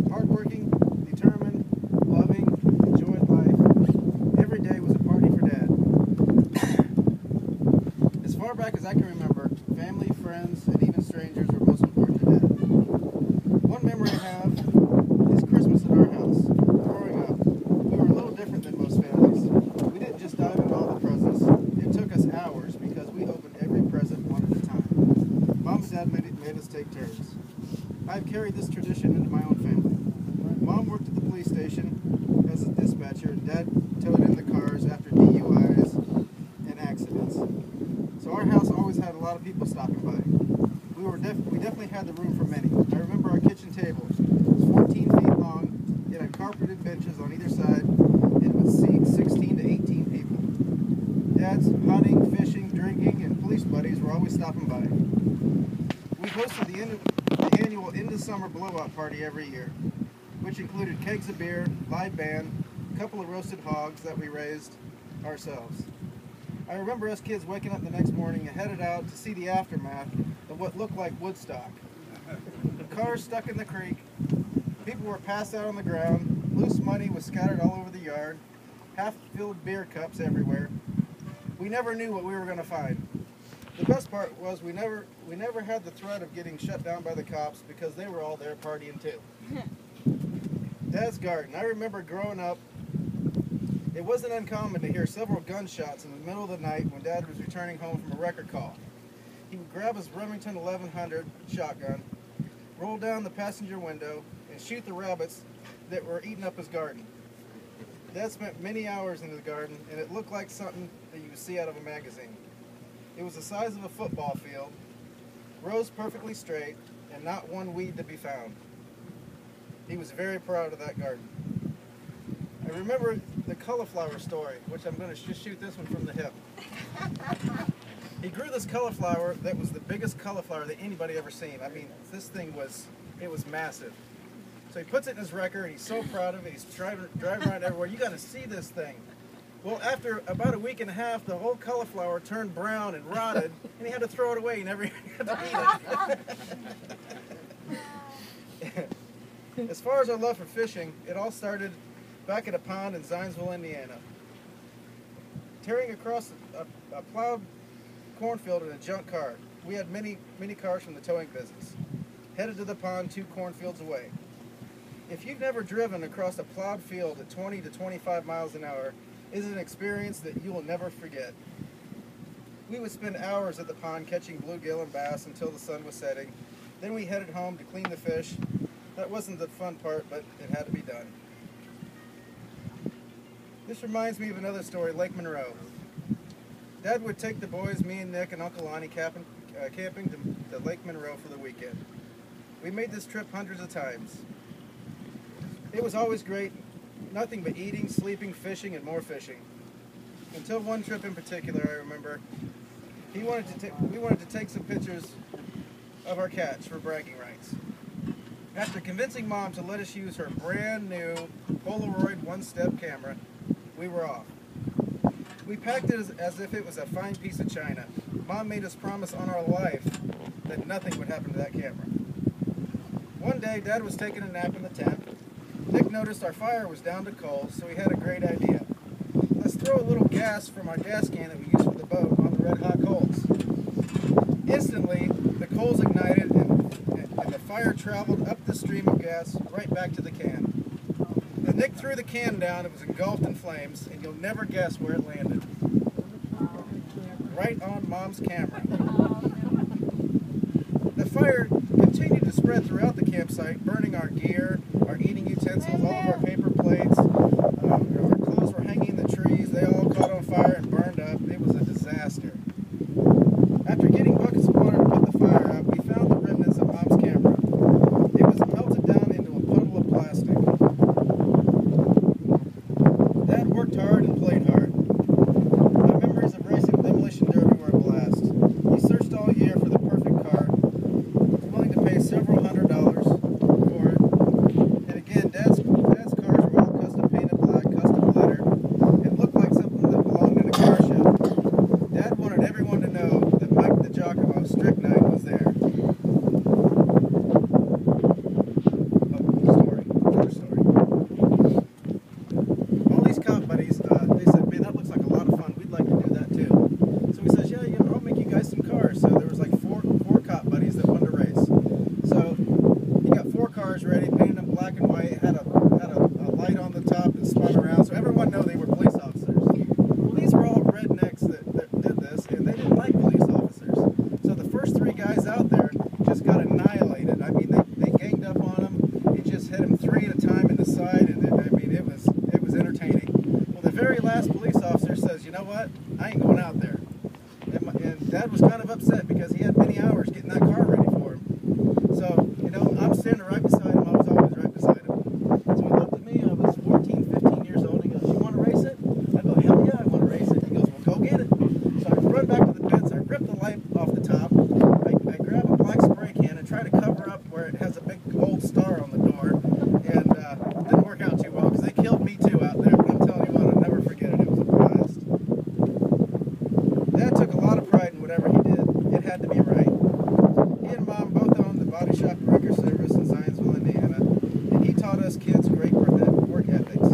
Hardworking, determined, loving, enjoyed life. Every day was a party for Dad. As far back as I can remember, family, friends, and even strangers were most important to Dad. One memory I have is Christmas at our house. Growing up, we were a little different than most families. We didn't just dive into all the presents. It took us hours because we opened every present one at a time. Mom and Dad made us take turns. I've carried this tradition into my own family. Mom worked at the police station as a dispatcher, and Dad towed in the cars after DUIs and accidents. So our house always had a lot of people stopping by. We definitely had the room for many. I remember our kitchen table. It was 14 feet long. It had carpeted benches on either side. It would seat 16 to 18 people. Dad's hunting, fishing, drinking, and police buddies were always stopping by. We hosted the annual end of summer blowout party every year, which included kegs of beer, live band, a couple of roasted hogs that we raised ourselves. I remember us kids waking up the next morning and headed out to see the aftermath of what looked like Woodstock. Cars stuck in the creek, people were passed out on the ground, loose money was scattered all over the yard, half-filled beer cups everywhere. We never knew what we were going to find. The best part was we never had the threat of getting shut down by the cops because they were all there partying too. Dad's garden. I remember growing up, it wasn't uncommon to hear several gunshots in the middle of the night when Dad was returning home from a record call. He would grab his Remington 1100 shotgun, roll down the passenger window, and shoot the rabbits that were eating up his garden. Dad spent many hours in the garden, and it looked like something that you would see out of a magazine. It was the size of a football field, rows perfectly straight, and not one weed to be found. He was very proud of that garden. I remember the cauliflower story, which I'm going to just shoot this one from the hip. He grew this cauliflower that was the biggest cauliflower that anybody ever seen. I mean, this thing was massive. So he puts it in his record, he's so proud of it, he's driving around everywhere. You got to see this thing. Well, after about a week and a half, the whole cauliflower turned brown and rotted, and he had to throw it away. He never had to eat it. As far as our love for fishing, it all started back at a pond in Zionsville, Indiana. Tearing across a plowed cornfield in a junk car. We had many cars from the towing business. Headed to the pond 2 cornfields away. If you've never driven across a plowed field at 20 to 25 miles an hour, it is an experience that you will never forget. We would spend hours at the pond catching bluegill and bass until the sun was setting. Then we headed home to clean the fish. That wasn't the fun part, but it had to be done. This reminds me of another story, Lake Monroe. Dad would take the boys, me and Nick and Uncle Lonnie camping to Lake Monroe for the weekend. We made this trip hundreds of times. It was always great, nothing but eating, sleeping, fishing, and more fishing. Until one trip in particular, I remember, we wanted to take some pictures of our catch for bragging rights. After convincing Mom to let us use her brand new Polaroid one-step camera, we were off. We packed it as if it was a fine piece of china. Mom made us promise on our life that nothing would happen to that camera. One day, Dad was taking a nap in the tent. Nick noticed our fire was down to coals, so he had a great idea. Let's throw a little gas from our gas can that we use for the boat on the red-hot coals. Instantly, the coals ignited and the fire traveled up the stream of gas right back to the can. Then Nick threw the can down, it was engulfed in flames, and you'll never guess where it landed. Right on Mom's camera. The fire continued to spread throughout the campsite, burning our gear, our eating utensils, all of our paper plates. Our clothes were hanging in the trees. They all caught on fire and burned up. It was a disaster. After getting buckets of water to put the fire out, we found the remnants of Mom's camera. It was melted down into a puddle of plastic. Dad worked hard and played hard. My memories of racing demolition derby were a blast. He searched all year for the perfect car, willing to pay several $100s for it. And again, Dad's cars were all custom painted another story. All these cop buddies, they said, man, that looks like a lot of fun. We'd like to do that too. So we said, yeah, I'll make you guys some cars. So there was like four cop buddies that wanted to race. So he got 4 cars ready, painted them black and white, had a light on the top that spun around, so everyone knew they were police officers. Well, these were all rednecks that did this, and they didn't like police officers. So the first 3 guys out there just got annihilated. I mean, they ganged up on them. It just hit them 3 at a time in the side, and it was entertaining. Well, the very last police officer says, you know what? I ain't going out there. And Dad was kind of upset because he had many hours getting that car ready for him. So, I'm standing right beside him. I was always right beside him. So he looked at me. I was 14, 15 years old. He goes, you want to race it? I go, hell yeah, I want to race it. He goes, well, go get it. So I run back to the pits. I rip the light off the top. I grab a black spray can and try to cover up where it has a big gold star on the door. And it didn't work out too well because they killed me too out there. But I'm telling you what, I'll never forget it. It was a blast. Dad took a lot of pride in whatever he did. It had to be right. He and Mom both owned the body shop wrecker service in Zionsville, Indiana, and he taught us kids great work ethics.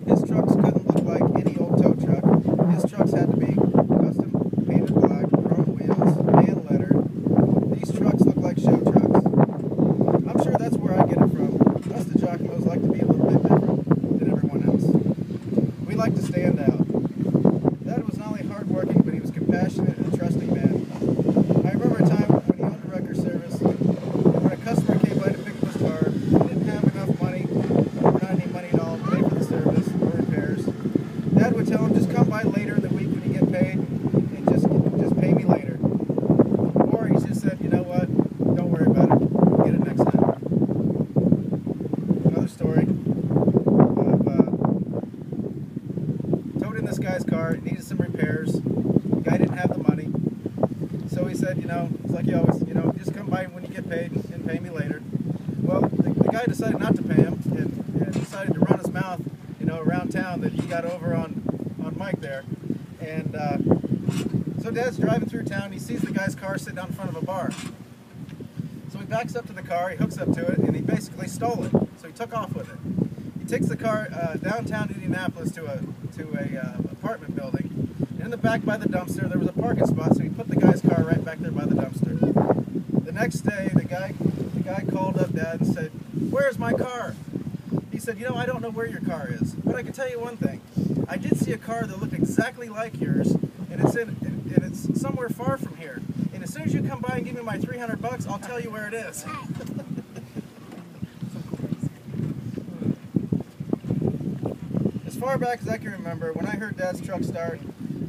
His trucks couldn't look like any old tow truck. His trucks had to be custom painted black, chrome wheels, hand lettered. These trucks look like show trucks. I'm sure that's where I get it from. Us the Jacomos like to be a little bit different than everyone else. We like to stand out. Dad was not only hardworking, but he was compassionate and a trusting man. I remember a time when he owned a wrecker service, and when a customer came by to pick up his car, he didn't have enough money, or not any money at all, to pay for the service or repairs. Dad would tell him, just come by later in the week when you get paid, and just pay me later. Or he just said, you know what, don't worry about it, get it next time. Another story of towed in this guy's car, it needed some repairs. The guy didn't have the money. So he said, it's like you always, just come by when you get paid and pay me later. Well, the guy decided not to pay him and decided to run his mouth, around town that he got over on Mike there. And so Dad's driving through town, he sees the guy's car sitting out in front of a bar. So he backs up to the car, he hooks up to it, and he basically stole it. So he took off with it. He takes the car downtown Indianapolis to a apartment building. And in the back by the dumpster, there was a parking spot, so he put the guy's car right back there by the dumpster. The next day, the guy called up Dad and said, "Where's my car?" He said, "I don't know where your car is, but I can tell you one thing. I did see a car that looked exactly like yours, and it's somewhere far from here. And as soon as you come by and give me my $300, I'll tell you where it is." As far back as I can remember, when I heard Dad's truck start,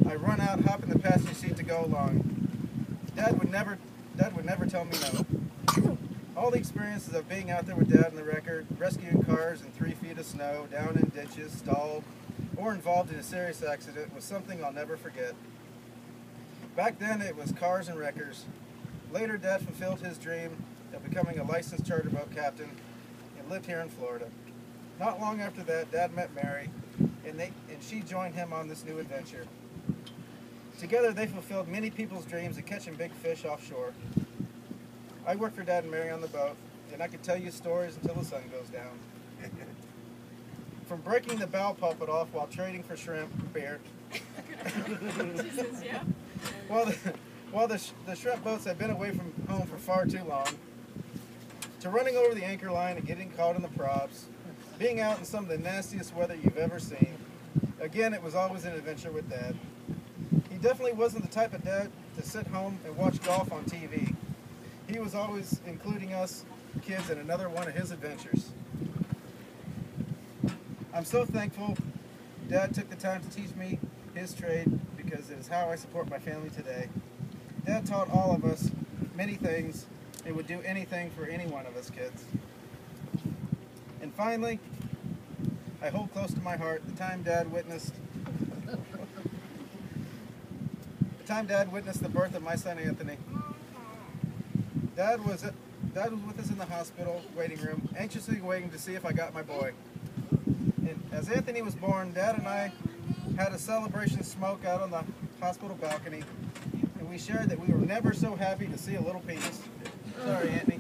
I run out, hop in the passenger seat to go along. Dad would never tell me no. All the experiences of being out there with Dad in the wrecker, rescuing cars in 3 feet of snow, down in ditches, stalled, or involved in a serious accident was something I'll never forget. Back then it was cars and wreckers. Later Dad fulfilled his dream of becoming a licensed charter boat captain and lived here in Florida. Not long after that, Dad met Mary, and she joined him on this new adventure. Together they fulfilled many people's dreams of catching big fish offshore. I worked for Dad and Mary on the boat, and I could tell you stories until the sun goes down. From breaking the bow pulpit off while trading for shrimp beer. While the shrimp boats had been away from home for far too long, to running over the anchor line and getting caught in the props, being out in some of the nastiest weather you've ever seen. Again, it was always an adventure with Dad. He definitely wasn't the type of dad to sit home and watch golf on TV. He was always including us kids in another one of his adventures. I'm so thankful Dad took the time to teach me his trade because it is how I support my family today. Dad taught all of us many things and would do anything for any one of us kids. And finally, I hold close to my heart the time Dad witnessed the birth of my son Anthony. Dad was with us in the hospital waiting room, anxiously waiting to see if I got my boy. And as Anthony was born, Dad and I had a celebration smoke out on the hospital balcony, and we shared that we were never so happy to see a little penis. Sorry, Anthony.